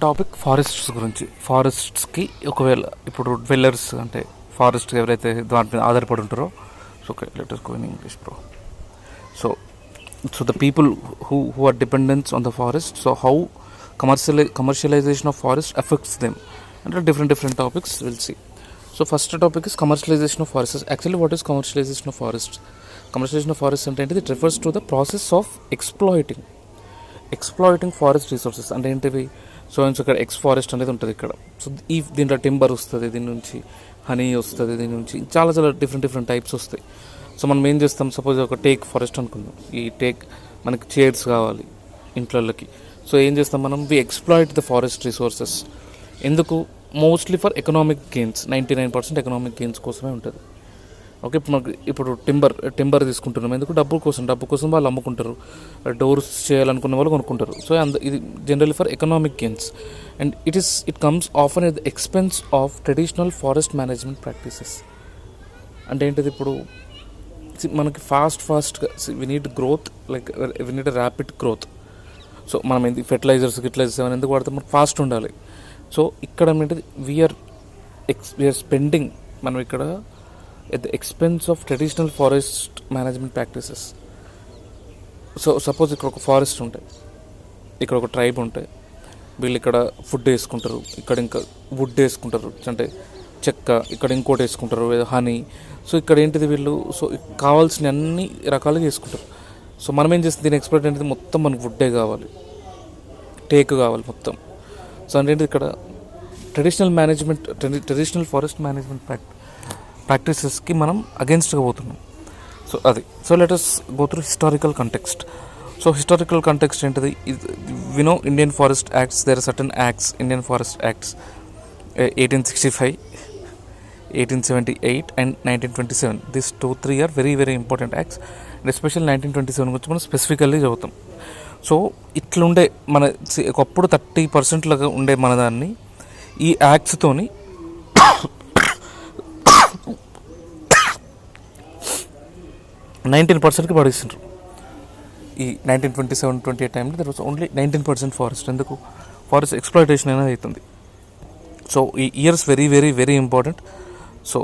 Topic forests గురించి. ఫారెస్ట్స్కి ఒకవేళ ఇప్పుడు డ్వెల్లర్స్ అంటే ఫారెస్ట్ ఎవరైతే దాని మీద ఆధారపడి ఉంటారో, so okay let us go in English bro. So so the people who are dependents on the forest, so how commercialization of forest affects them, and different topics we'll see. So first topic is commercialization of forests. Actually what is commercialization of forests? Commercialization of forests అంటే it refers to the process of exploiting forest resources. అంటే ఏంటివి? So ఇక్కడ X forest అనేది ఉంటుంది ఇక్కడ. So దీంట్లో timber వస్తుంది, దీని నుంచి హనీ వస్తుంది, దీని నుంచి చాలా డిఫరెంట్ టైప్స్ వస్తాయి. సో మనం ఏం చేస్తాం, సపోజ్ ఒక టేక్ ఫారెస్ట్ అనుకుందాం. ఈ టేక్ మనకి చైర్స్ కావాలి ఇంట్లోకి. సో ఏం చేస్తాం మనం, వి ఎక్స్ప్లాయిట్ ద ఫారెస్ట్ రిసోర్సెస్. ఎందుకు? Mostly for economic gains. 99% economic gains కోసమే ఉంటుంది. ఓకే, ఇప్పుడు టింబర్ తీసుకుంటున్నాం ఎందుకు? డబ్బు కోసం వాళ్ళు అమ్ముకుంటారు. డోర్స్ చేయాలనుకున్న వాళ్ళు కొనుక్కుంటారు. సో ఇది generally for economic gains. And it comes often at the expense of traditional forest management practices. అంటే ఏంటిది? ఇప్పుడు మనకి ఫాస్ట్గా we need growth, like we need rapid growth. So మనం ఫెర్టిలైజర్స్ ఏమైనా ఎందుకు వాడతాం? మనకు ఫాస్ట్ ఉండాలి. సో ఇక్కడ ఏంటిది, వీఆర్ స్పెండింగ్ మనం ఇక్కడ at the expense of traditional forest management practices. So suppose ఇక్కడ ఒక ఫారెస్ట్ ఉంటాయి, ఇక్కడ ఒక ట్రైబ్ ఉంటాయి. వీళ్ళు ఇక్కడ ఫుడ్ వేసుకుంటారు, ఇక్కడ ఇంకా వుడ్ వేసుకుంటారు, అంటే చెక్క, ఇక్కడ ఇంకోటి వేసుకుంటారు, హనీ. సో ఇక్కడ ఏంటిది, వీళ్ళు సో కావాల్సిన అన్ని రకాలుగా వేసుకుంటారు. సో మనం ఏం చేస్తుంది, దీని ఎక్స్పర్ట్ ఏంటిది, మొత్తం మనకు వుడ్డే కావాలి, టేక్ కావాలి మొత్తం. సో అంటే ఇక్కడ ట్రెడిషనల్ ఫారెస్ట్ మేనేజ్మెంట్ ప్రాక్టీసెస్కి మనం అగెన్స్ట్గా పోతున్నాం. సో అది. So let us go through historical context. So historical context ఏంటిది? We know Indian forest acts, there are certain acts, Indian forest acts 1865, 1878 and 1927. This 2-3 are very important acts. And especially 1927 గురించి మనం specifically చదువుతాం. So ఇట్లుండే మన ఒకప్పుడు 30% లాగా ఉండే మన దాన్ని ఈ యాక్ట్స్తోని 19%కి పడిస్తుండ్రు. ఈ 1927-28 టైంలో దర్ వాజ్ ఓన్లీ 19% ఫారెస్ట్. ఎందుకు? ఫారెస్ట్ ఎక్స్ప్లాయిటేషన్ అనేది అవుతుంది. సో ఈ years very important. So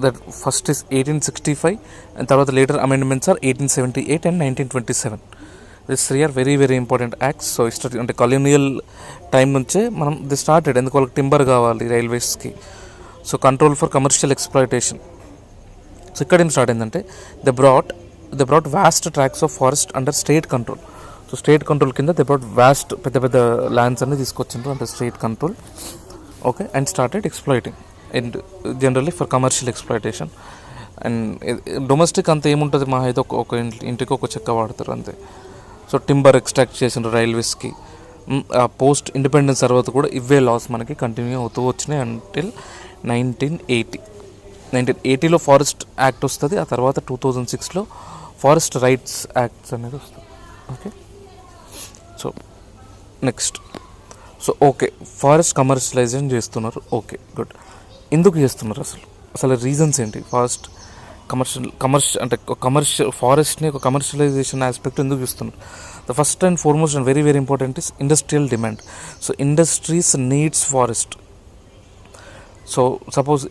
that first is 1865 and తర్వాత later amendments are 1878 and 1927. This 3 are very important acts. So history అంటే కలోనియల్ టైం నుంచే మనం ది స్టార్టెడ్. ఎందుకు? వాళ్ళకి టింబర్ కావాలి రైల్వేస్కి. So control for commercial exploitation. So ఇక్కడ ఏం స్టార్ట్ అయిందంటే they brought vast tracts of forest under state control. So state control కింద దే బ్రాట్ వాస్ట్ పెద్ద ల్యాండ్స్ అన్ని తీసుకొచ్చిండ్రు under state control. Okay, and started exploiting and generally for commercial exploitation. And domestic అంత ఏముంటుంది, మా అయితే ఒక ఇంటికి ఒక చెక్క వాడతారు అంతే. సో టింబర్ ఎక్స్ట్రాక్ట్ చేసిండ్రు రైల్వేస్కి. పోస్ట్ ఇండిపెండెన్స్ తర్వాత కూడా ఇవే లాస్ మనకి కంటిన్యూ అవుతూ వచ్చినాయి అంటిల్ 1980లో ఫారెస్ట్ యాక్ట్ వస్తుంది. ఆ తర్వాత 2006లో ఫారెస్ట్ రైట్స్ యాక్ట్స్ అనేది వస్తుంది. Okay, so next. So okay, forest commercialisation చేస్తున్నారు. Okay, good. ఎందుకు చేస్తున్నారు అసలు రీజన్స్ ఏంటి? ఫారెస్ట్ కమర్షియల్ ఫారెస్ట్ని ఒక కమర్షియలైజేషన్ ఆస్పెక్ట్ ఎందుకు చేస్తున్నారు? The first and foremost and very important is industrial demand. So industries needs forest. So suppose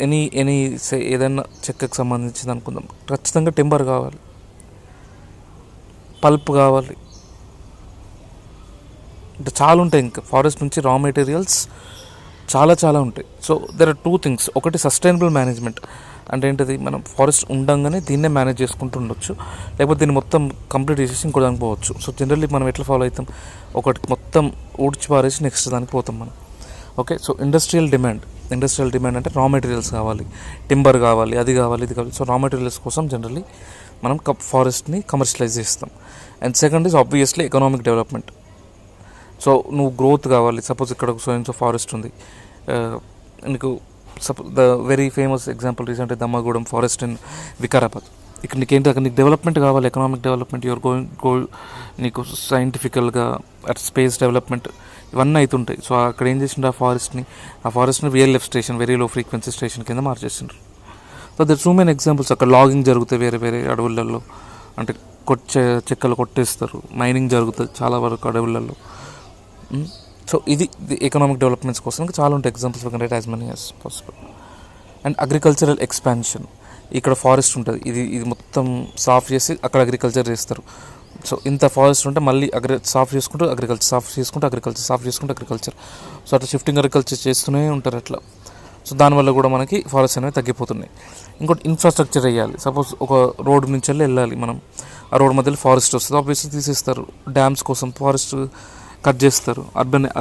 ఏదైనా చెక్కకు సంబంధించింది అనుకుందాం, ఖచ్చితంగా టింబర్ కావాలి, పల్ప్ కావాలి, అంటే చాలా ఉంటాయి. ఇంకా ఫారెస్ట్ నుంచి రా మెటీరియల్స్ చాలా ఉంటాయి. So there are 2 things. ఒకటి సస్టైనబుల్ మేనేజ్మెంట్. అంటే ఏంటిది, మనం ఫారెస్ట్ ఉండంగానే దీన్నే మేనేజ్ చేసుకుంటూ ఉండొచ్చు, లేకపోతే దీన్ని మొత్తం కంప్లీట్ చేసేసి ఇంకో దానికి పోవచ్చు. సో జనరల్లీ మనం ఎట్లా ఫాలో అవుతాం, ఒకటి మొత్తం ఊడ్చి పారేసి నెక్స్ట్ దానికి పోతాం మనం. ఓకే, సో ఇండస్ట్రియల్ డిమాండ్ అంటే రా మెటీరియల్స్ కావాలి, టింబర్ కావాలి, అది కావాలి, ఇది కావాలి. సో రా మెటీరియల్స్ కోసం జనరల్లీ మనం ఫారెస్ట్ని కమర్షియలైజ్ చేస్తాం. And second is obviously economic development. So నువ్వు గ్రోత్ కావాలి. సపోజ్ ఇక్కడ సో ఫారెస్ట్ ఉంది, నీకు the very famous example recent Dammagudem forest in Vikarabad. ఇక్కడ నీకేంటి, అక్కడ నీకు డెవలప్మెంట్ కావాలి, ఎకనామిక్ డెవలప్మెంట్, యువర్ గోయింగ్ నీకు సైంటిఫికల్గా అట్ స్పేస్ డెవలప్మెంట్ ఇవన్నీ అవుతుంటాయి. సో అక్కడ ఏం చేసిండ్రు, ఆ ఫారెస్ట్ని VLF station, very low frequency station కింద మార్చేసిండ్రు. So there so many examples. అక్కడ లాగింగ్ జరుగుతాయి వేరే అడవులలో, అంటే చెక్కలు కొట్టేస్తారు, మైనింగ్ జరుగుతుంది చాలా వరకు అడవులలో. సో ఇది ఎకనామిక్ డెవలప్మెంట్స్ కోసం ఇంకా చాలా ఉంటాయి examples we can write as many as possible. And agricultural expansion, ఇక్కడ ఫారెస్ట్ ఉంటుంది, ఇది మొత్తం సాఫ్ చేసి అక్కడ అగ్రికల్చర్ చేస్తారు. సో ఇంత ఫారెస్ట్ ఉంటే మళ్ళీ సాఫ్ చేసుకుంటూ అగ్రికల్చర్, సాఫ్ చేసుకుంటూ అగ్రికల్చర్, సాఫ్ చేసుకుంటూ అగ్రికల్చర్. సో అట్లా షిఫ్టింగ్ అగ్రికల్చర్ చేస్తూనే ఉంటారు అట్లా. సో దానివల్ల కూడా మనకి ఫారెస్ట్ అనేవి తగ్గిపోతున్నాయి. ఇంకోటి ఇన్ఫ్రాస్ట్రక్చర్ వేయాలి. సపోజ్ ఒక రోడ్డు నుంచి వెళ్ళాలి మనం, ఆ రోడ్ మధ్యలో ఫారెస్ట్ వస్తుంది, ఆబ్వియస్లీ తీసేస్తారు. డ్యామ్స్ కోసం ఫారెస్ట్ కట్ చేస్తారు.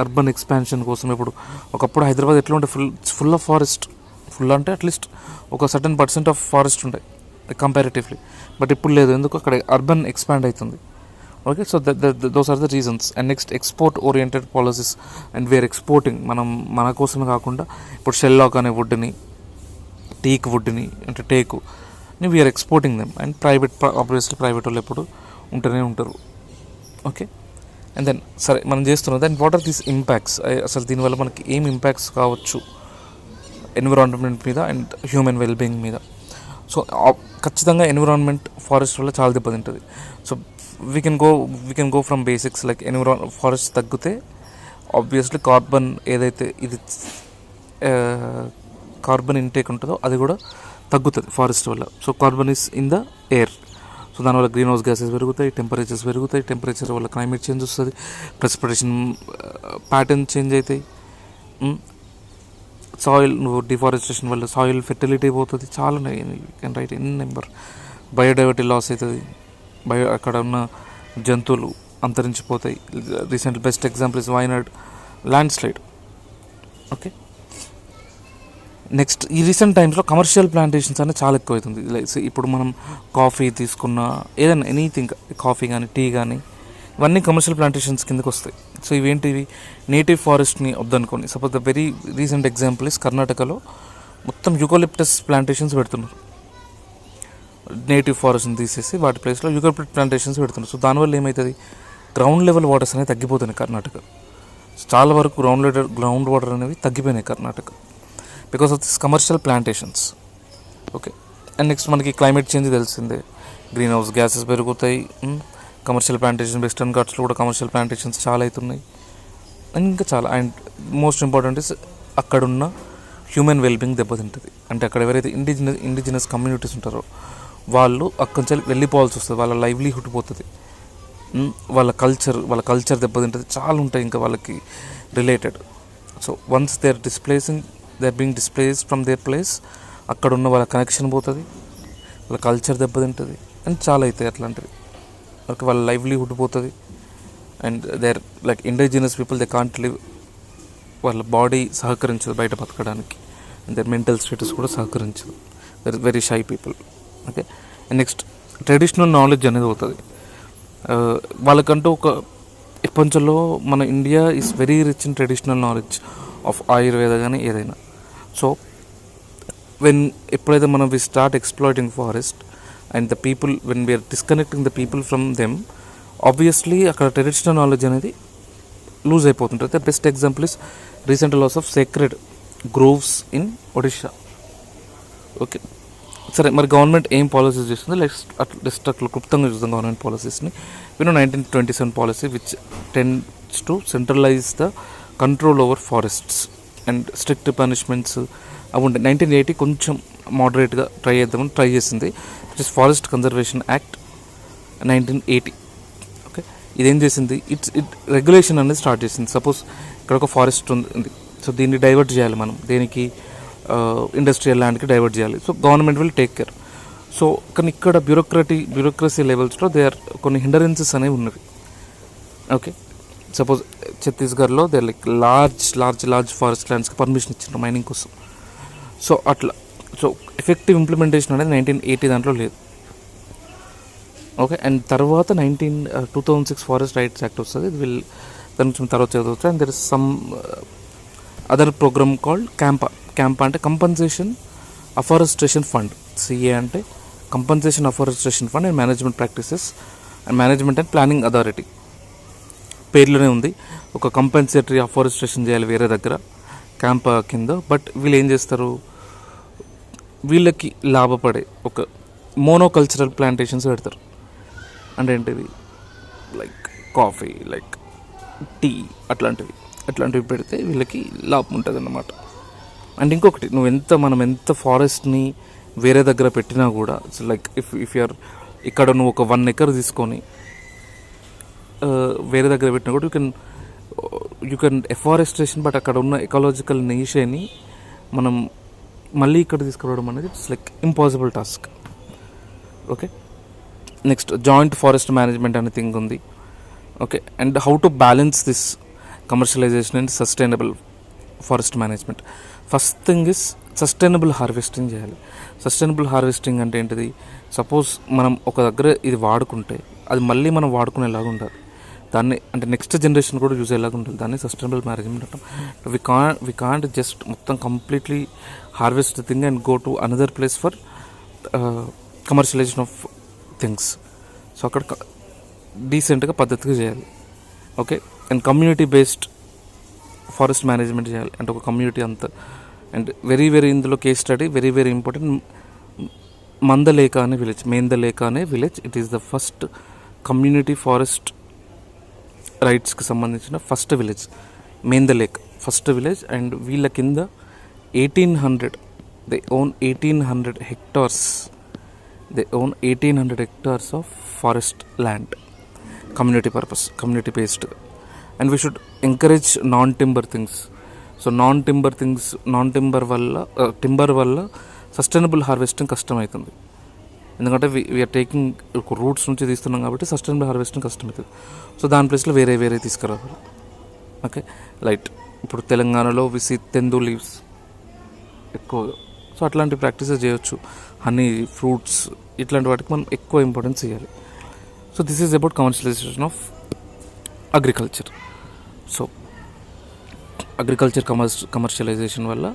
అర్బన్ ఎక్స్పాన్షన్ కోసం. ఇప్పుడు ఒకప్పుడు హైదరాబాద్ ఎట్లా ఉంటే ఫుల్ ఆఫ్ ఫారెస్ట్, ఫుల్ అంటే అట్లీస్ట్ ఒక సర్టన్ % ఆఫ్ ఫారెస్ట్ ఉంటాయి కంపారిటివ్లీ. బట్ ఇప్పుడు లేదు, ఎందుకు అక్కడ అర్బన్ ఎక్స్పాండ్ అవుతుంది. Okay, so those are the reasons. And next export oriented policies and we are exporting. మన కోసమే కాకుండా ఇప్పుడు షెల్లాక్ అనే వుడ్ని, టీక్ వుడ్ని అంటే టేకుని we're exporting them. And obviously private వాళ్ళు ఎప్పుడు ఉంటూనే ఉంటారు. ఓకే, అండ్ దెన్ సరే మనం చేస్తున్నాం. Then what are these impacts, అసలు దీనివల్ల మనకి ఏం ఇంపాక్ట్స్ కావచ్చు ఎన్విరాన్మెంట్ మీద అండ్ హ్యూమన్ వెల్బీయింగ్ మీద. సో ఖచ్చితంగా ఎన్విరాన్మెంట్ ఫారెస్ట్ వల్ల చాలా దెబ్బతింటుంది. So we can go from basics like forest తగ్గితే ఆబ్వియస్లీ కార్బన్ ఏదైతే ఇది కార్బన్ ఇంటేక్ ఉంటుందో అది కూడా తగ్గుతుంది ఫారెస్ట్ వల్ల. So carbon is in the air. So దానివల్ల గ్రీన్ హౌస్ గ్యాసెస్ పెరుగుతాయి, టెంపరేచర్స్ పెరుగుతాయి. టెంపరేచర్ వల్ల క్లైమేట్ చేంజ్ వస్తుంది, ప్రెసిపిటేషన్ ప్యాటర్న్ చేంజ్ అవుతాయి. సాయిల్ డిఫారెస్టేషన్ వల్ల సాయిల్ ఫెర్టిలిటీ పోతుంది. చాలా can write in number. Biodiversity loss అవుతుంది, అక్కడ ఉన్న జంతువులు అంతరించిపోతాయి. Recent best example is Wayanad land slide. Okay, next ఈ రీసెంట్ టైమ్స్లో కమర్షియల్ ప్లాంటేషన్స్ అనేది చాలా ఎక్కువ అవుతుంది. లైక్ ఇప్పుడు మనం కాఫీ తీసుకున్న, ఏదైనా ఎనీథింగ్, కాఫీ కానీ టీ కానీ, ఇవన్నీ కమర్షియల్ ప్లాంటేషన్స్ కిందకి వస్తాయి. సో ఇవేంటివి, నేటివ్ ఫారెస్ట్ని వద్దనుకోండి. Suppose the very recent example is కర్ణాటకలో మొత్తం యూకోలిప్టస్ ప్లాంటేషన్స్ పెడుతున్నారు. నేటివ్ ఫారెస్ట్ని తీసేసి వాటి ప్లేస్లో యూకోలిప్టస్ ప్లాంటేషన్స్ పెడుతున్నారు. సో దానివల్ల ఏమవుతుంది, గ్రౌండ్ లెవెల్ వాటర్స్ అనేవి తగ్గిపోతున్నాయి కర్ణాటక. చాలా వరకు గ్రౌండ్ వాటర్ అనేవి తగ్గిపోయినాయి Karnataka because of this commercial plantations. Okay, and next మనకి క్లైమేట్ చేంజ్ తెలిసిందే, గ్రీన్ హౌస్ గ్యాసెస్ పెరుగుతాయి. కమర్షియల్ ప్లాంటేషన్, వెస్టర్న్ ఘాట్స్లో కూడా కమర్షియల్ ప్లాంటేషన్స్ చాలా అవుతున్నాయి. అండ్ ఇంకా చాలా. అండ్ మోస్ట్ ఇంపార్టెంట్ ఇస్ అక్కడున్న హ్యూమన్ వెల్బీయింగ్ దెబ్బతింటుంది. అంటే అక్కడ ఎవరైతే ఇండిజినస్ కమ్యూనిటీస్ ఉంటారో వాళ్ళు అక్కడి నుంచి వెళ్ళిపోవాల్సి వస్తుంది, వాళ్ళ లైవ్లీహుడ్ పోతుంది, వాళ్ళ కల్చర్ దెబ్బతింటుంది. చాలా ఉంటాయి ఇంకా వాళ్ళకి related. So once they are being displaced from their place, అక్కడ ఉన్న వాళ్ళ కనెక్షన్ పోతుంది, వాళ్ళ కల్చర్ దెబ్బతింటుంది. అండ్ చాలా అవుతాయి అట్లాంటివి. ఓకే, వాళ్ళ లైవ్లీహుడ్ పోతుంది. And they are like indigenous people, they can't live, వాళ్ళ బాడీ సహకరించదు బయట బతకడానికి. అండ్ దేర్ మెంటల్ స్టేటస్ కూడా సహకరించదు. There is very shy people. Okay, and next traditional knowledge అనేది అవుతుంది వాళ్ళకంటూ. ఒక ప్రపంచంలో మన India is very rich in traditional knowledge of Ayurveda కానీ ఏదైనా. సో ఎప్పుడైతే మనం we start exploiting forest and the people, when we're disconnecting the people from them, obviously అక్కడ ట్రెడిషనల్ నాలెడ్జ్ అనేది లూజ్ అయిపోతుంటుంది. The best example is recent loss of sacred groves in Odisha. Okay, సరే మరి government ఏం policies చేస్తుంది, just అట్లా క్లుప్తంగా చూద్దాం గవర్నమెంట్ పాలసీస్ని. 1927 policy which tends to centralise the control over forests and strict punishments అవి ఉంటాయి. 1980 కొంచెం మోడరేట్గా ట్రై చేసింది, which is forest conservation act 1980. Okay, ఇదేం చేసింది, ఇట్ రెగ్యులేషన్ అనేది స్టార్ట్ చేసింది. సపోజ్ ఇక్కడ ఒక ఫారెస్ట్ ఉంది, సో దీన్ని డైవర్ట్ చేయాలి మనం, దేనికి ఇండస్ట్రియల్ ల్యాండ్కి డైవర్ట్ చేయాలి. So government will take care. So కానీ ఇక్కడ బ్యూరోక్రసీ లెవెల్స్లో దే ఆర్ కొన్ని హిండరెన్సెస్ అనేవి ఉన్నవి. ఓకే, సపోజ్ ఛత్తీస్గఢ్లో దే లైక్ లార్జ్ ఫారెస్ట్ ల్యాండ్స్కి పర్మిషన్ ఇచ్చారు మైనింగ్ కోసం. సో అట్లా. సో ఎఫెక్టివ్ ఇంప్లిమెంటేషన్ అనేది 1980 దాంట్లో లేదు. ఓకే, అండ్ తర్వాత 2006 ఫారెస్ట్ రైట్స్ యాక్ట్ వస్తుంది. ఇది దాని నుంచి తర్వాత చదవచ్చు. And there is some other programme called CAMPA అంటే కంపన్సేషన్ అఫారెస్ట్రేషన్ ఫండ్. సిఏ అంటే compensation afforestation fund and management practices and management and planning authority. పేర్లోనే ఉంది, ఒక కంపెన్సేటరీ అఫారెస్ట్రేషన్ చేయాలి వేరే దగ్గర క్యాంపా కింద. బట్ వీళ్ళు ఏం చేస్తారు, వీళ్ళకి లాభపడే ఒక మోనోకల్చరల్ ప్లాంటేషన్స్ పెడతారు. అంటే ఏంటివి, లైక్ కాఫీ, లైక్ టీ అట్లాంటివి. అట్లాంటివి పెడితే వీళ్ళకి లాభం ఉంటుంది అన్నమాట. అండ్ ఇంకొకటి, మనం ఎంత ఫారెస్ట్ని వేరే దగ్గర పెట్టినా కూడా, లైక్ ఇఫ్ యూఆర్ ఇక్కడ నువ్వు ఒక 1 acre తీసుకొని వేరే దగ్గర పెట్టినా కూడా యూ కెన్ ఎఫారెస్టేషన్, బట్ అక్కడ ఉన్న ఎకాలజికల్ నేచర్ని మనం మళ్ళీ ఇక్కడ తీసుకురావడం అనేది it's like impossible task. Okay, next joint forest management అనే థింగ్ ఉంది. Okay, and how to balance this commercialisation and sustainable forest management. First thing is sustainable harvesting చేయాలి. సస్టైనబుల్ హార్వెస్టింగ్ అంటే ఏంటిది? సపోజ్ మనం ఒక దగ్గర ఇది వాడుకుంటే అది మళ్ళీ మనం వాడుకునేలాగా ఉండాలి. దాన్ని అంటే నెక్స్ట్ జనరేషన్ కూడా యూజ్ అయ్యేలాగా ఉంటుంది. దాన్ని సస్టైనబుల్ మేనేజ్మెంట్ అంటాం. వి కాంట్ జస్ట్ మొత్తం completely harvest the thing and go to another place for commercialisation of things. So అక్కడ డీసెంట్గా పద్ధతిగా చేయాలి. Okay, and community based forest management చేయాలి. అంటే ఒక కమ్యూనిటీ అంతా, అండ్ వెరీ ఇందులో case study very important. Mendha Lekha అనే విలేజ్, మేందలేక అనే village, it is the first community forest రైట్స్కి సంబంధించిన first village. Mendha Lekha first village. And వీళ్ళ కింద 1800 they own 1800 hectares. They own 1800 hectares of forest land, community purpose, community based. And we should encourage non-timber things. So non-timber వల్ల sustainable harvesting కష్టమవుతుంది. ఎందుకంటే we are taking roots నుంచి తీస్తున్నాం కాబట్టి sustainable harvesting కష్టమవుతుంది. So దాని ప్లేస్లో వేరే తీసుకురావాలి. ఓకే, లైట్ ఇప్పుడు తెలంగాణలో విసి తెందు లీవ్స్ ఎక్కువగా, సో అట్లాంటి ప్రాక్టీసెస్ చేయొచ్చు. హనీ, ఫ్రూట్స్, ఇట్లాంటి వాటికి మనం ఎక్కువ ఇంపార్టెన్స్ ఇవ్వాలి. So this is about commercialisation of agriculture. So agriculture commercialisation వల్ల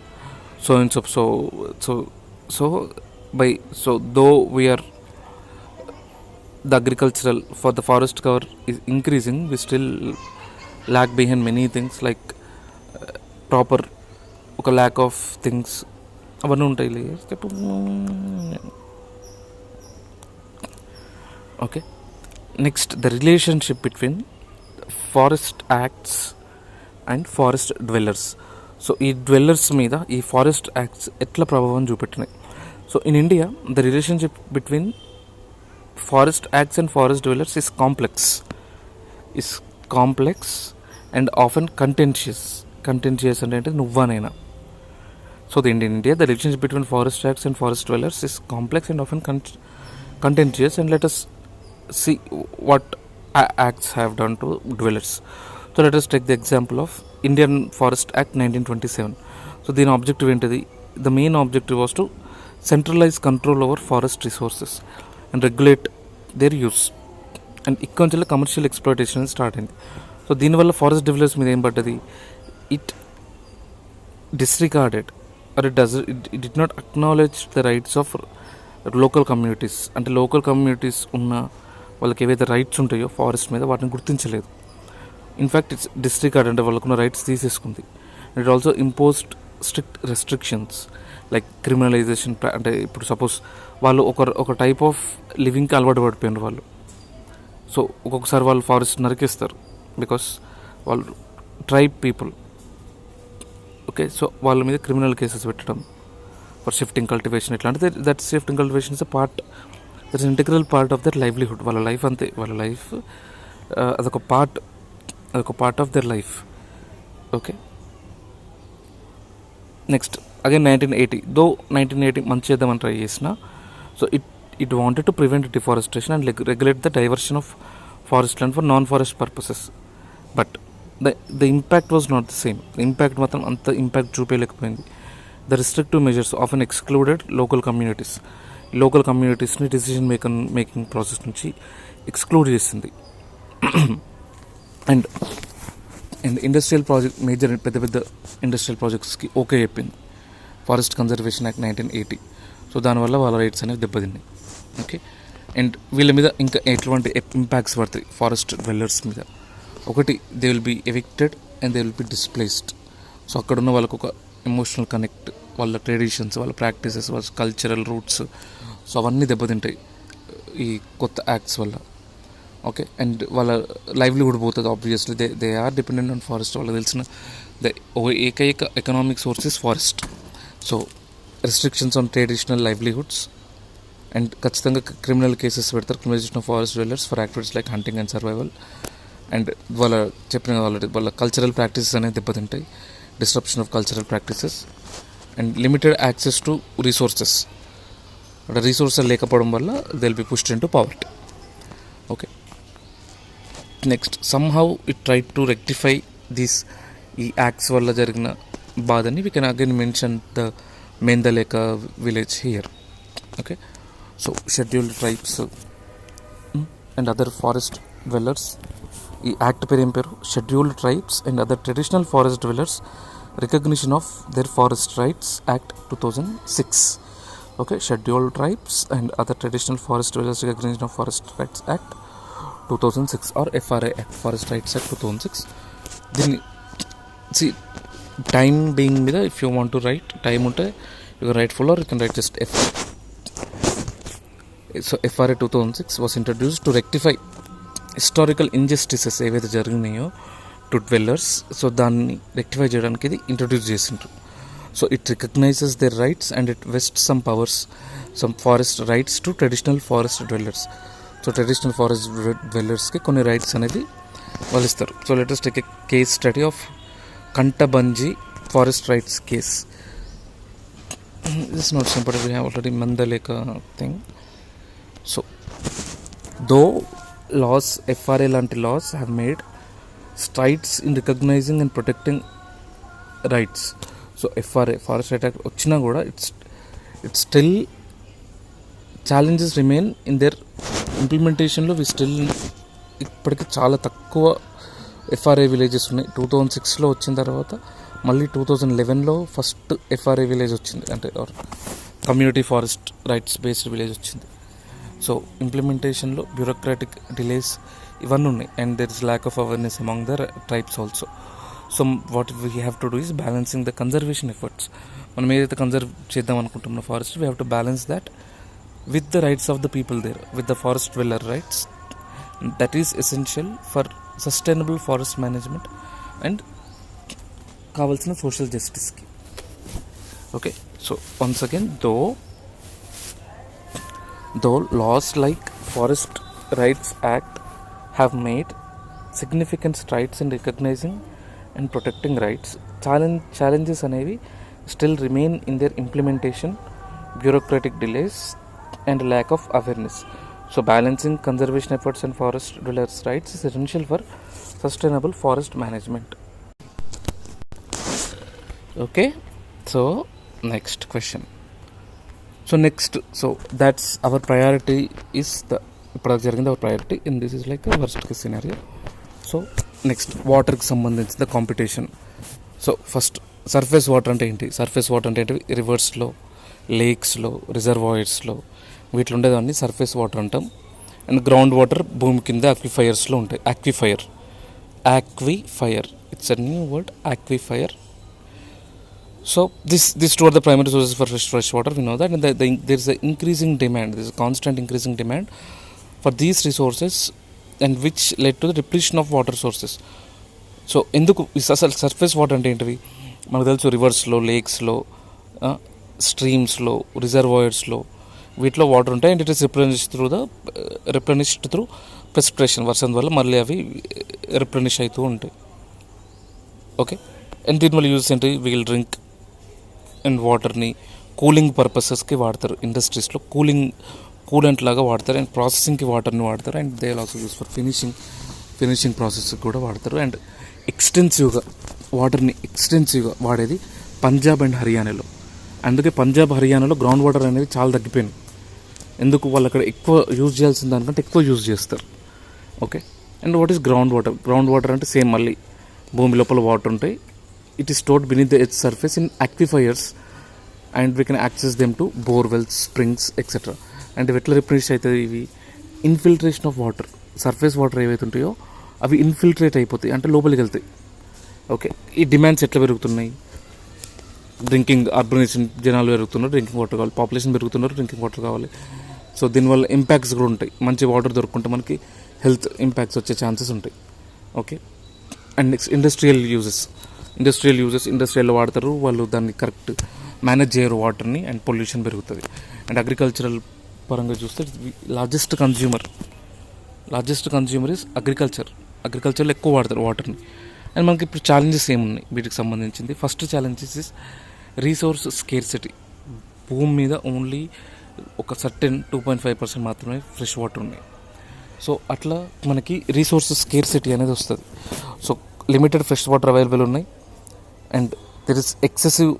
దో we are the agricultural for the forest cover is increasing, we still lag behind many things like proper ఒక lack of things అవన్నీ ఉంటాయి. Okay, next the relationship between forest acts and forest dwellers. So ఈ dwellers మీద ఈ forest acts ఎట్లా ప్రభావం చూపెట్టినాయి? So in India the relationship between forest acts and forest dwellers is complex and often contentious అంటే నువ్వానైనా. So in India the relationship between forest acts and forest dwellers is complex and often contentious, and let us see what acts have done to dwellers. So let us take the example of Indian Forest Act 1927. So దీని objective ఏంటిది? The main objective was to centralize control over forest resources and regulate their use. And ఇక్కడ నుంచి commercial exploitation start అయింది. So దీనివల్ల forest develops మీద ఏం పడ్డది? It disregarded or it did not acknowledge the rights of local communities. అంటే local communities ఉన్న వాళ్ళకి ఏవైతే రైట్స్ ఉంటాయో ఫారెస్ట్ మీద వాటిని గుర్తించలేదు. ఇన్ఫ్యాక్ట్ ఇట్స్ డిస్రిగార్డ్, అంటే వాళ్ళకున్న రైట్స్ తీసేసుకుంది. It also imposed strict restrictions like criminalisation. అంటే ఇప్పుడు సపోజ్ వాళ్ళు ఒక టైప్ ఆఫ్ లివింగ్కి అలవాటు పడిపోయినారు వాళ్ళు. సో ఒక్కొక్కసారి వాళ్ళు ఫారెస్ట్ నరికేస్తారు బికాస్ వాళ్ళు ట్రైబ్ పీపుల్. ఓకే, సో వాళ్ళ మీద క్రిమినల్ కేసెస్ పెట్టడం ఫర్ షిఫ్టింగ్ కల్టివేషన్ ఇట్లాంటిది. That shifting cultivation is that's integral part of their livelihood. వాళ్ళ లైఫ్ అంతే, వాళ్ళ లైఫ్ అదొక part of their life. Okay, next again 1980. దో 1980 మంచి చేద్దామని ట్రై చేసిన. So it wanted to prevent deforestation and regulate the diversion of forest land for non forest purposes. But the impact was not the same. Impact మాత్రం అంత impact చూపేయలేకపోయింది. The restrictive measures often excluded local కమ్యూనిటీస్ని decision making process నుంచి exclude చేసింది. And industrial project, major పెద్ద industrial ప్రాజెక్ట్స్కి okay చెప్పింది forest conservation act 1980. So దానివల్ల వాళ్ళ రైట్స్ అనేవి దెబ్బతిన్నాయి. ఓకే, అండ్ వీళ్ళ మీద ఇంకా ఎటువంటి ఇంపాక్ట్స్ పడతాయి ఫారెస్ట్ డ్వెల్లర్స్ మీద? ఒకటి, they will be evicted and they will be displaced. So అక్కడున్న వాళ్ళకు ఒక ఎమోషనల్ కనెక్ట్, వాళ్ళ ట్రెడిషన్స్, వాళ్ళ ప్రాక్టీసెస్, వాళ్ళ కల్చరల్ రూట్స్, సో అవన్నీ దెబ్బతింటాయి ఈ కొత్త యాక్ట్స్ వల్ల. ఓకే. అండ్ వాళ్ళ లైవ్లీహుడ్ పోతుంది obviously. They are dependent on forest. వాళ్ళకి తెలిసిన ఏకైక economic source is forest. So restrictions on traditional livelihoods and ఖచ్చితంగా క్రిమినల్ కేసెస్ పెడతారు, criminalization of forest dwellers for activities like hunting and survival. And వాళ్ళ cultural practices అనేది దెబ్బతింటాయి, disruption of cultural practices and limited access to resources. అంటే resources లేకపోవడం వల్ల they will be pushed into poverty. Okay. Next somehow it try to rectify these ఈ acts వల్ల జరిగిన బాధని we can again mention the Mendha Lekha village here. Okay. So scheduled tribes and other forest dwellers, ఈ act పేరు ఏం పేరు? Scheduled tribes and other traditional forest dwellers recognition of their forest rights act 2006. Okay. Scheduled tribes and other traditional forest dwellers recognition of forest rights act 2006 or FRA act, forest rights act 2006. దీన్ని time being మీద if you want to write, time ఉంటే you can write full or you can write just FRA. So FRA 2006 was introduced to rectify historical injustices ఏవైతే జరిగినాయో to dwellers. So దాన్ని rectify చేయడానికి ఇది introduce చేసిండ్రు. So it recognises there rights and it vest some powers, some forest rights to traditional forest dwellers. So traditional forest డ్వెల్లర్స్కి కొన్ని rights అనేది వాళ్ళు ఇస్తారు. So let us take a case study of Kantabanji forest rights case. This not simple, we have already Mendha Lekha thing. So though laws, FRA లాంటి laws have made strides in recognizing and protecting rights. So FRA forest right act వచ్చినా కూడా it's still challenges remain in their ఇంప్లిమెంటేషన్లో. ఇప్పటికీ చాలా తక్కువ FRA villages ఉన్నాయి. 2006లో వచ్చిన తర్వాత మళ్ళీ 2011లో ఫస్ట్ FRA విలేజ్ వచ్చింది, అంటే community forest rights based village వచ్చింది. సో ఇంప్లిమెంటేషన్లో బ్యూరోక్రాటిక్ డిలేస్ ఇవన్నీ ఉన్నాయి and there is lack of awareness among the tribes also. So what we have to do is balancing the conservation efforts. మనం ఏదైతే conserve చేద్దాం అనుకుంటున్న forest, we have to balance that with the rights of the people there, with the forest dweller rights. That is essential for sustainable forest management and కావాల్సిన social జస్టిస్కి. Okay. So once again, though laws like Forest Rights Act have made significant strides in recognizing and protecting rights, challenges అనేవి still remain in their implementation, bureaucratic delays and lack of awareness. So balancing conservation efforts and forest dwellers' rights is essential for sustainable forest management. Okay, so next question. So that's our priority is the ఇప్పుడు జరిగింది our priority and this is like a worst case scenario. So next వాటర్కి సంబంధించి the competition. So first surface water అంటే ఏంటి? Surface water అంటే ఏంటి? రివర్స్లో, లేక్స్లో, రిజర్వాయర్స్లో వీటిలో ఉండేదాన్ని సర్ఫేస్ వాటర్ అంటాం. అండ్ గ్రౌండ్ వాటర్ భూమి కింద ఆక్విఫైయర్స్లో ఉంటాయి. Aquifer it's a new word, aquifer. So these two are the primary sources for fresh water. We know that, and there is an increasing demand. There is a constant increasing demand for these resources, and which led to the depletion of water sources. So ఎందుకు అసలు surface water అంటే ఏంటివి? మనకు తెలుసు, రివర్స్లో, లేక్స్లో, స్ట్రీమ్స్లో, రిజర్వాయర్స్లో వీటిలో water ఉంటాయి. And it is replenished through precipitation, వర్షం వల్ల మళ్ళీ అవి రిప్లెనిష్ అవుతూ ఉంటాయి. ఓకే. అండ్ దీనివల్ల యూజెస్ ఏంటి? వీల్ డ్రింక్ అండ్ వాటర్ని కూలింగ్ పర్పసెస్కి వాడతారు. ఇండస్ట్రీస్లో కూలెంట్ లాగా వాడతారు. అండ్ ప్రాసెసింగ్కి వాటర్ని వాడతారు. And they also use for finishing ప్రాసెస్కి కూడా వాడతారు. అండ్ వాటర్ని ఎక్స్టెన్సివ్గా వాడేది పంజాబ్ అండ్ హర్యానాలో. అందుకే పంజాబ్, హర్యానాలో గ్రౌండ్ వాటర్ అనేది చాలా తగ్గిపోయింది. ఎందుకు? వాళ్ళు అక్కడ ఎక్కువ యూజ్ చేయాల్సిన దానికంటే ఎక్కువ యూజ్ చేస్తారు. Okay. And what is ground water? Ground water అంటే సేమ్, మళ్ళీ భూమి లోపల వాటర్ ఉంటాయి. It is stored beneath the earth's surface in aquifers and we can access them to bore wells, springs, etc. And ఎట్లా replenish అవుతుంది ఇవి? Infiltration of water. Surface water ఏవైతే ఉంటాయో అవి ఇన్ఫిల్ట్రేట్ అయిపోతాయి, అంటే లోపలికి వెళ్తాయి. ఓకే. ఈ డిమాండ్స్ ఎట్లా పెరుగుతున్నాయి? అర్బనైజేషన్, జనాలు పెరుగుతున్నారు, డ్రింకింగ్ వాటర్ కావాలి. పాపులేషన్ పెరుగుతున్నారు, డ్రింకింగ్ వాటర్ కావాలి. సో దీనివల్ల ఇంపాక్ట్స్ కూడా ఉంటాయి. మంచి వాటర్ దొరుకుంటే మనకి హెల్త్ ఇంపాక్ట్స్ వచ్చే ఛాన్సెస్ ఉంటాయి. ఓకే, అండ్ నెక్స్ట్ ఇండస్ట్రియల్లో వాడతారు, వాళ్ళు దాన్ని కరెక్ట్ మేనేజ్ చేయరు వాటర్ని, అండ్ పొల్యూషన్ పెరుగుతుంది. అండ్ అగ్రికల్చరల్ పరంగా చూస్తే లార్జెస్ట్ కన్జ్యూమర్ ఇస్ అగ్రికల్చర్లో ఎక్కువ వాడతారు వాటర్ని. అండ్ మనకి ఇప్పుడు ఛాలెంజెస్ ఏమున్నాయి వీటికి సంబంధించింది? First challenges is resource scarcity. భూమి మీద ఓన్లీ ఒక సర్టెన్ 2.5% మాత్రమే ఫ్రెష్ వాటర్ ఉన్నాయి. సో అట్లా మనకి రీసోర్స్ స్కేర్సిటీ అనేది వస్తుంది. So limited fresh water available ఉన్నాయి, and there is excessive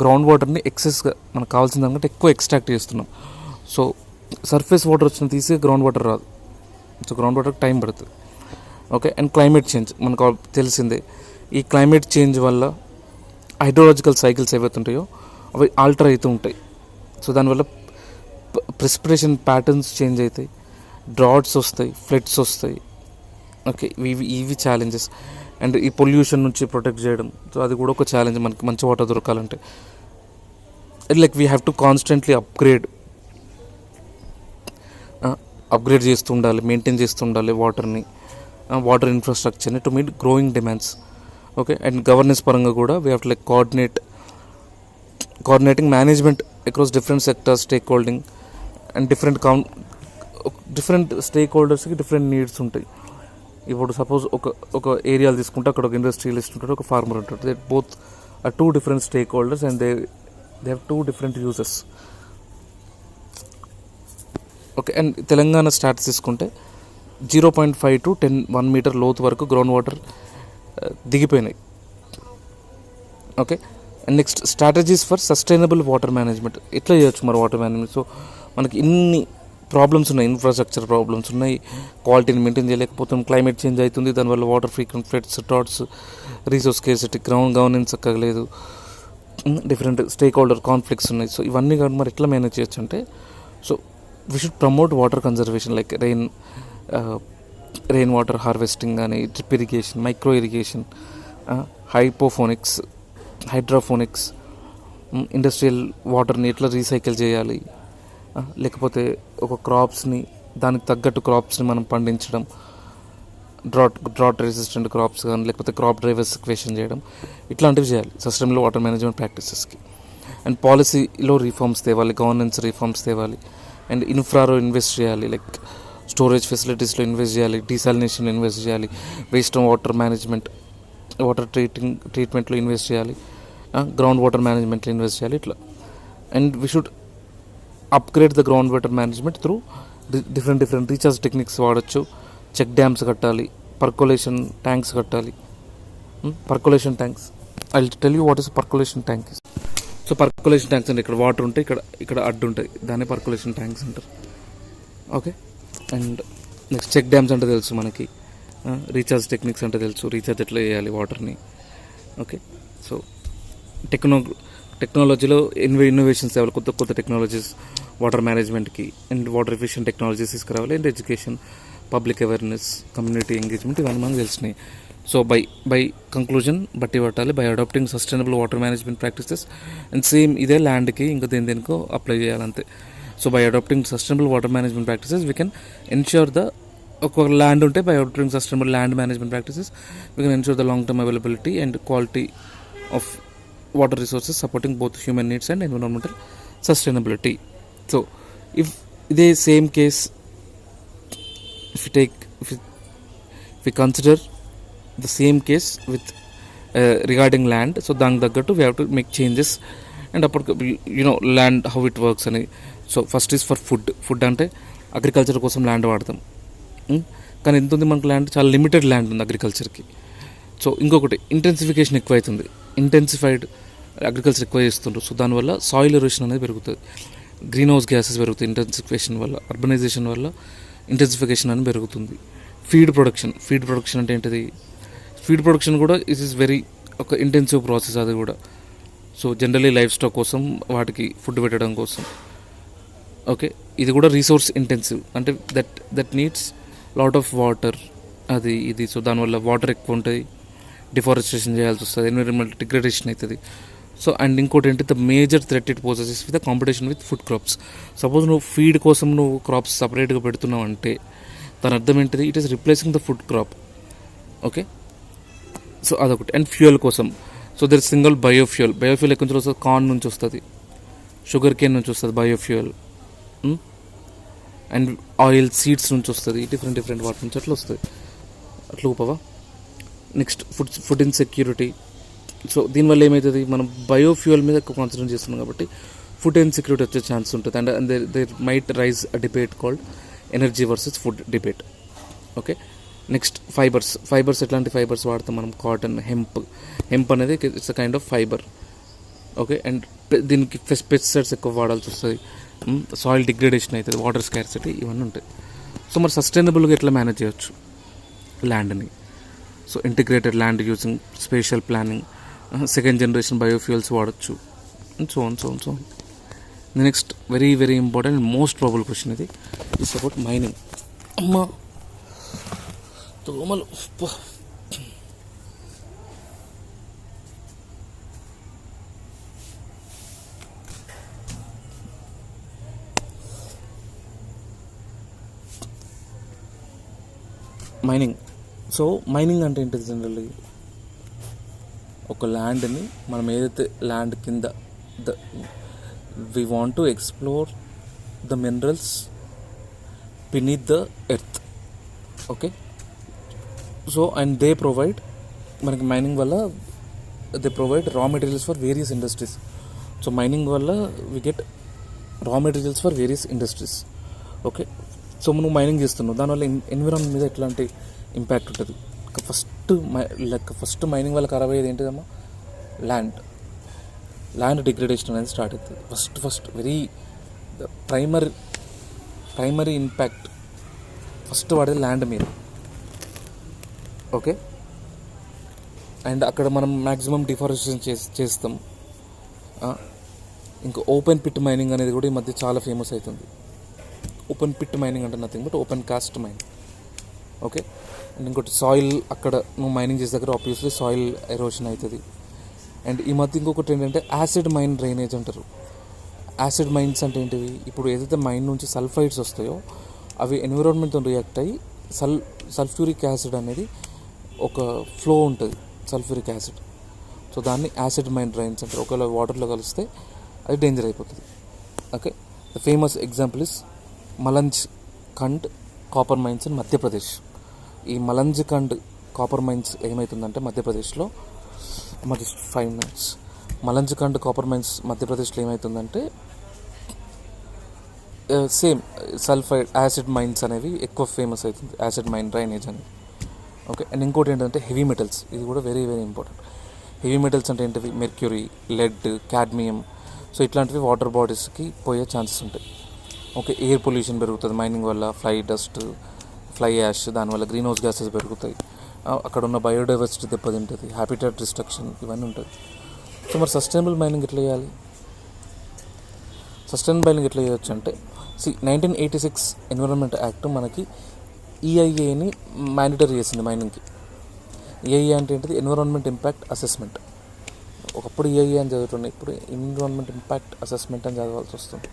ground వాటర్ని ఎక్సెస్గా మనకు కావాల్సిన దానికంటే ఎక్కువ ఎక్స్ట్రాక్ట్ చేస్తున్నాం. సో సర్ఫేస్ వాటర్ వచ్చిన తీసి గ్రౌండ్ వాటర్ రాదు. సో గ్రౌండ్ వాటర్కి టైం పడుతుంది. ఓకే, అండ్ క్లైమేట్ చేంజ్ మనకు తెలిసిందే. ఈ క్లైమేట్ చేంజ్ వల్ల హైడ్రోలాజికల్ సైకిల్స్ ఏవైతే ఉంటాయో అవి ఆల్టర్ అవుతూ ఉంటాయి. సో దానివల్ల ప్రెసిపిటేషన్ ప్యాటర్న్స్ చేంజ్ అవుతాయి, డ్రాట్స్ వస్తాయి, ఫ్లడ్స్ వస్తాయి. ఓకే, ఇవి ఛాలెంజెస్. అండ్ ఈ పొల్యూషన్ నుంచి ప్రొటెక్ట్ చేయడం, సో అది కూడా ఒక ఛాలెంజ్ మనకి మంచి వాటర్ దొరకాలంటే. Like we have to constantly upgrade చేస్తూ ఉండాలి, మెయింటైన్ చేస్తూ ఉండాలి water ఇన్ఫ్రాస్ట్రక్చర్ని to meet growing demands. Okay, and governance పరంగా కూడా we have to like coordinating management across different sectors, stake holding and different stake హోల్డర్స్కి డిఫరెంట్ నీడ్స్ ఉంటాయి. ఇప్పుడు suppose ఒక ఏరియాలు తీసుకుంటే అక్కడ ఒక ఇండస్ట్రియలిస్ట్ ఉంటాడు, ఒక ఫార్మర్ ఉంటాడు. They both are two different stake holders and they have two different uses. Okay, and Telangana stats తీసుకుంటే 0.5 to 1 మీటర్ లోతు వరకు గ్రౌండ్ వాటర్ దిగిపోయినాయి. Okay, and next strategies for sustainable water management. ఎట్లా చేయొచ్చు మరి వాటర్ మేనేజ్మెంట్? సో మనకి ఇన్ని problems ఉన్నాయి, ఇన్ఫ్రాస్ట్రక్చర్ ప్రాబ్లమ్స్ ఉన్నాయి, క్వాలిటీని మెయింటైన్ చేయలేకపోతాం, క్లైమేట్ చేంజ్ అవుతుంది, దానివల్ల water frequent floods, droughts, resource scarcity, governance చక్కగా లేదు, డిఫరెంట్ స్టేక్ హోల్డర్ కాన్ఫ్లిక్ట్స్ ఉన్నాయి. సో ఇవన్నీ కానీ మరి ఎట్లా మేనేజ్ చేయొచ్చు అంటే, so we should promote water conservation like rain water harvesting కానీ, drip irrigation, micro irrigation, hydroponics, industrial వాటర్ని ఎట్లా రీసైకిల్ చేయాలి, లేకపోతే ఒక దానికి తగ్గట్టు క్రాప్స్ని మనం పండించడం, డ్రాట్ రెసిస్టెంట్ క్రాప్స్ కానీ, లేకపోతే క్రాప్ డైవర్సిఫికేషన్ చేయడం, ఇట్లాంటివి చేయాలి సస్టైనబుల్ వాటర్ మేనేజ్మెంట్ ప్రాక్టీసెస్కి. అండ్ పాలసీలో రిఫార్మ్స్ తేవాలి, గవర్నెన్స్ రిఫార్మ్స్ తేవాలి, అండ్ ఇన్ఫ్రాలో ఇన్వెస్ట్ చేయాలి, లైక్ స్టోరేజ్ ఫెసిలిటీస్లో ఇన్వెస్ట్ చేయాలి, డీసాలినేషన్లో ఇన్వెస్ట్ చేయాలి, వేస్ట్ వాటర్ మేనేజ్మెంట్, వాటర్ ట్రీట్మెంట్లో ఇన్వెస్ట్ చేయాలి, గ్రౌండ్ వాటర్ మేనేజ్మెంట్లో ఇన్వెస్ట్ చేయాలి ఇట్లా. And we should upgrade the ground water management through different recharge techniques వాడచ్చు. చెక్ డ్యామ్స్ కట్టాలి, పర్కులేషన్ ట్యాంక్స్ కట్టాలి. Percolation tanks, I will tell you what is percolation tank. So percolation tanks అంటే ఇక్కడ water ఉంటాయి, ఇక్కడ అడ్డు ఉంటాయి, దాన్ని పర్కులేషన్ ట్యాంక్స్ అంటారు. Okay, and next check dams అంటే తెలుసు మనకి, రీఛార్జ్ టెక్నిక్స్ అంటే తెలుసు, రీఛార్జ్ ఎట్లా చేయాలి వాటర్ని. ఓకే, సో టెక్నాలజీలో ఇన్నోవేషన్స్ తేవాలి, కొత్త టెక్నాలజీస్ వాటర్ మేనేజ్మెంట్కి, అండ్ వాటర్ ఎఫిషియెంట్ టెక్నాలజీస్ తీసుకురావాలి, and education, public awareness, community engagement, ఇవన్నీ మనకు తెలిసినాయి. సో బై కంక్లూజన్ బట్టి పట్టాలి, by adopting sustainable water management practices, and same ఇదే ల్యాండ్కి ఇంకా దేనికో అప్లై చేయాలంతే. So by adopting sustainable water management practices we can ensure ఒక ల్యాండ్ ఉంటే by adopting sustainable land management practices we can ensure the long term availability and quality of water resources supporting both human needs and environmental sustainability. So if the same case, if we consider the same case with regarding land, so then we have to make changes and land how it works ani. So first is for food ante agriculture kosam land vaadtam, కానీ ఎంత ఉంది మనకు land, చాలా limited land ఉంది అగ్రికల్చర్కి. So ఇంకొకటి intensification ఎక్కువ అవుతుంది, intensified agriculture ఎక్కువ చేస్తుండ్రు. సో దానివల్ల సాయిల్ ఎరోషన్ అనేది పెరుగుతుంది, గ్రీన్ హౌస్ గ్యాసెస్ పెరుగుతాయి ఇంటెన్సిఫికేషన్ వల్ల, అర్బనైజేషన్ వల్ల ఇంటెన్సిఫికేషన్ అనేది పెరుగుతుంది. ఫీడ్ ప్రొడక్షన్ అంటే ఏంటిది? ఫీడ్ ప్రొడక్షన్ కూడా ఇట్ ఈస్ వెరీ ఒక ఇంటెన్సివ్ ప్రాసెస్ అది కూడా. సో జనరలీ లైఫ్ స్టాక్ కోసం, వాటికి ఫుడ్ పెట్టడం కోసం. ఓకే, ఇది కూడా రీసోర్స్ ఇంటెన్సివ్, అంటే that needs lot of water ఇది. సో దానివల్ల వాటర్ ఎక్కువ ఉంటుంది, డిఫారెస్టేషన్ చేయాల్సి వస్తుంది, ఎన్విరాన్మెంటల్ డిగ్రేడేషన్ అవుతుంది. సో అండ్ ఇంకోటి ఏంటి, the major threat it poses with the competition with food crops. Suppose నువ్వు ఫీడ్ కోసం నువ్వు క్రాప్స్ సపరేట్గా పెడుతున్నావు అంటే దాని అర్థం ఏంటిది, it is replacing the food crop. Okay, so అదొకటి. అండ్ ఫ్యూయల్ కోసం, so there single biofuel. Biofuel ఎక్కడి నుంచి వస్తుంది? కార్న్ నుంచి వస్తుంది, షుగర్ కేన్ నుంచి వస్తుంది బయోఫ్యూయల్. అండ్ ఆయిల్ సీడ్స్ నుంచి వస్తుంది, డిఫరెంట్ డిఫరెంట్ వాటి నుంచి అట్లా వస్తుంది. అట్లా ఊపవా. Next food insecurity. సో దీనివల్ల ఏమవుతుంది, మనం బయోఫ్యూయల్ మీద ఎక్కువ కాన్సన్ట్రేట్ చేస్తున్నాం కాబట్టి ఫుడ్ ఇన్సెక్యూరిటీ వచ్చే ఛాన్స్ ఉంటుంది. And there might rise a debate called energy versus food debate. Okay, next fibres ఎట్లాంటి ఫైబర్స్ వాడతాం మనం? కాటన్, హెంప్ అనేది it's a kind of fibre. Okay, and దీనికి పెస్టిసైడ్స్ ఎక్కువ వాడాల్సి వస్తుంది, సాయిల్ డిగ్రేడేషన్ అవుతుంది, వాటర్ స్కార్సిటీ, ఇవన్నీ ఉంటాయి. సో మరి సస్టైనబుల్గా ఎట్లా మేనేజ్ చేయొచ్చు ల్యాండ్ని? So integrated land using spatial planning, second generation biofuels వాడచ్చు, so next very very important and most probable question ఇది, ఇట్స్ అబౌట్ మైనింగ్. అమ్మా దోమలు. మైనింగ్. సో మైనింగ్ అంటే ఏంటిది? జనరల్లీ ఒక ల్యాండ్ని మనం ఏదైతే ల్యాండ్ కింద we want to explore the minerals beneath the earth. Okay, so and they provide, మనకి మైనింగ్ వల్ల they provide raw materials for various industries. So mining వల్ల we get raw materials for various industries. Okay, so నువ్వు mining చేస్తున్నావు, దానివల్ల environment మీద ఎట్లాంటి impact ఉంటుంది? First mining వల్ల ఖరాబ్ అయ్యేది ఏంటిదమ్మా? ల్యాండ్ డిగ్రేడేషన్ అనేది స్టార్ట్ అవుతుంది. First very primary impact first పడేది ల్యాండ్ మీద. ఓకే, అండ్ అక్కడ మనం మ్యాక్సిమం డిఫారెస్టేషన్ చేస్తాం. ఇంకా ఓపెన్ పిట్ మైనింగ్ అనేది కూడా ఈ మధ్య చాలా ఫేమస్ అవుతుంది. ఓపెన్ పిట్ మైనింగ్ అంటే nothing but open cast mining. Okay, and ఇంకోటి సాయిల్, అక్కడ నువ్వు మైనింగ్ చేసే దగ్గర ఆబ్వియస్లీ సాయిల్ ఎరోషన్ అవుతుంది. అండ్ ఈ మధ్య ఇంకొకటి ఏంటంటే యాసిడ్ మైన్ డ్రైనేజ్ అంటారు. యాసిడ్ మైన్స్ అంటే ఏంటివి? ఇప్పుడు ఏదైతే మైన్ నుంచి సల్ఫైడ్స్ వస్తాయో అవి ఎన్విరాన్మెంట్తో రియాక్ట్ అయ్యి సల్ఫ్యూరిక్ యాసిడ్ అనేది ఒక ఫ్లో ఉంటుంది, సల్ఫ్యూరిక్ యాసిడ్. సో దాన్ని యాసిడ్ మైన్ డ్రైన్స్ అంటారు. ఒకవేళ వాటర్లో కలిస్తే అది డేంజర్ అయిపోతుంది. Okay, the famous example is Malanjkhand copper mines in Madhya Pradesh. ఈ మలంజ్ ఖండ్ కాపర్ మైన్స్ ఏమవుతుందంటే మధ్యప్రదేశ్లో, just 5 minutes, Malanjkhand copper mines మధ్యప్రదేశ్లో ఏమవుతుందంటే సేమ్ సల్ఫైడ్ యాసిడ్ మైన్స్ అనేవి ఎక్కువ ఫేమస్ అవుతుంది, యాసిడ్ మైన్ డ్రైనేజ్ అని. ఓకే, అండ్ ఇంకోటి ఏంటంటే హెవీ మెటల్స్. ఇది కూడా very very important. Heavy metals అంటే ఏంటివి? Mercury, lead, cadmium. సో ఇట్లాంటివి వాటర్ బాడీస్కి పోయే ఛాన్సెస్ ఉంటాయి. ఓకే, ఎయిర్ పొల్యూషన్ పెరుగుతుంది మైనింగ్ వల్ల, ఫ్లై డస్ట్, ఫ్లై యాష్, దానివల్ల గ్రీన్ హౌస్ గ్యాసెస్ పెరుగుతాయి, అక్కడ ఉన్న బయోడైవర్సిటీ దెబ్బతింటుంది, హ్యాబిటాట్ డిస్ట్రక్షన్, ఇవన్నీ ఉంటుంది. సో మరి సస్టైనబుల్ మైనింగ్ ఎట్లా చేయాలి? సస్టైనబుల్ మైనింగ్ ఎట్లా చేయొచ్చు అంటే 1986 ఎన్విరాన్మెంట్ యాక్ట్ మనకి ఈఐఏని మ్యాండేటరీ చేసింది మైనింగ్కి. ఈఐఏ అంటే ఏంటిది? Environment impact assessment. ఒకప్పుడు ఈఐఏ అని చదువుతున్నాయి, ఇప్పుడు ఎన్విరాన్మెంట్ ఇంపాక్ట్ అసెస్మెంట్ అని చదవాల్సి వస్తుంది.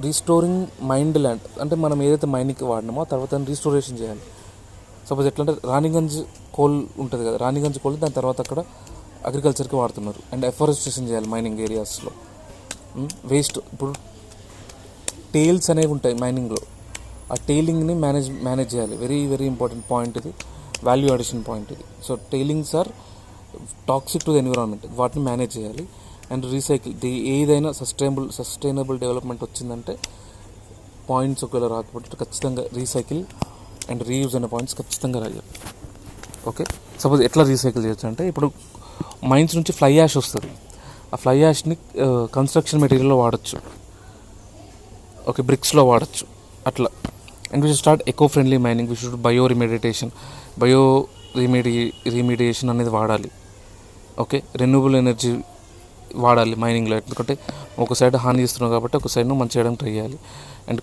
రీస్టోరింగ్ మైండ్ ల్యాండ్ అంటే మనం ఏదైతే మైనింగ్కి వాడినామో ఆ తర్వాత రీస్టోరేషన్ చేయాలి. సపోజ్ ఎట్లా అంటే రాణిగంజ్ కోల్ ఉంటుంది కదా, రాణిగంజ్ కోల్ దాని తర్వాత అక్కడ అగ్రికల్చర్కి వాడుతున్నారు. అండ్ ఎఫారెస్టేషన్ చేయాలి మైనింగ్ ఏరియాస్లో. వేస్ట్, ఇప్పుడు టేల్స్ అనేవి ఉంటాయి మైనింగ్లో, ఆ టైలింగ్ని మేనేజ్ చేయాలి. వెరీ వెరీ ఇంపార్టెంట్ పాయింట్ ఇది, వాల్యూ అడిషన్ పాయింట్ ఇది. So tailings are toxic to the environment, వాటిని మేనేజ్ చేయాలి. అండ్ రీసైకిల్, ఏదైనా సస్టైనబుల్ డెవలప్మెంట్ వచ్చిందంటే పాయింట్స్ ఒకవేళ రాకపోతే ఖచ్చితంగా రీసైకిల్ అండ్ రీయూజ్ అనే పాయింట్స్ ఖచ్చితంగా రాయాలి. ఓకే, సపోజ్ ఎట్లా రీసైకిల్ చేయొచ్చు అంటే ఇప్పుడు మైన్స్ నుంచి ఫ్లై యాష్ వస్తుంది, ఆ ఫ్లై యాష్ని కన్స్ట్రక్షన్ మెటీరియల్లో వాడచ్చు. ఓకే, బ్రిక్స్లో వాడచ్చు అట్లా. And we should start eco friendly mining, we should bio remediation అనేది వాడాలి. ఓకే, రెన్యూబుల్ ఎనర్జీ వాడాలి మైనింగ్లో, ఎందుకంటే ఒక సైడ్ హాని చేస్తున్నాం కాబట్టి ఒక సైడ్ను మంచి చేయడానికి ట్రై చేయాలి. అండ్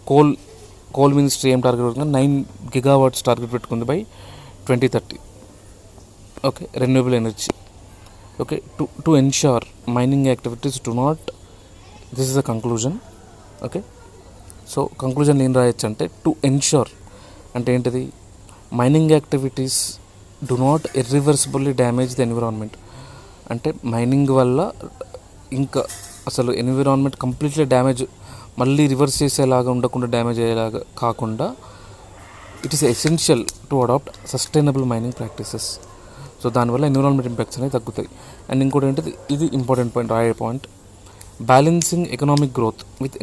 కోల్ మినిస్ట్రీ ఏం టార్గెట్ పెట్టుకుంది? 9 gigawatts టార్గెట్ పెట్టుకుంది బై 2030. Okay, renewable energy. Okay, to ensure mining activities do not this is the conclusion. Okay, so conclusion ఏం రాయొచ్చు అంటే, టు ఎన్ష్యూర్ అంటే ఏంటిది, mining activities do not irreversibly damage the environment. అంటే మైనింగ్ వల్ల ఇంకా అసలు ఎన్విరాన్మెంట్ కంప్లీట్లీ డ్యామేజ్, మళ్ళీ రివర్స్ చేసేలాగా ఉండకుండా, డ్యామేజ్ అయ్యేలాగా కాకుండా, it is essential to adapt sustainable mining practices. So దానివల్ల ఎన్విరాన్మెంట్ ఇంపాక్ట్స్ అనేవి తగ్గుతాయి. అండ్ ఇంకోటి ఏంటిది, ఇది ఇంపార్టెంట్ పాయింట్, రాయే point, balancing economic growth with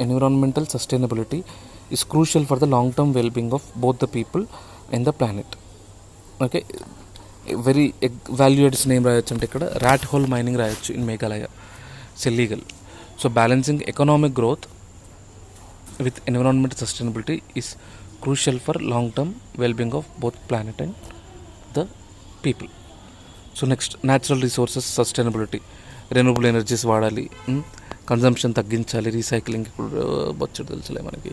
environmental sustainability is crucial for the long term well-being of both the people and the planet. Okay, very valuates name రాయొచ్చు అంటే ఇక్కడ ర్యాట్ హోల్ మైనింగ్ రాయొచ్చు in Meghalaya, it's illegal. So balancing economic growth with environment sustainability is crucial for long term wellbeing of both planet and the people. So next, natural resources sustainability, renewable energies వాడాలి, consumption తగ్గించాలి, recycling ఇప్పుడు బొచ్చడు తెలుసులే మనకి.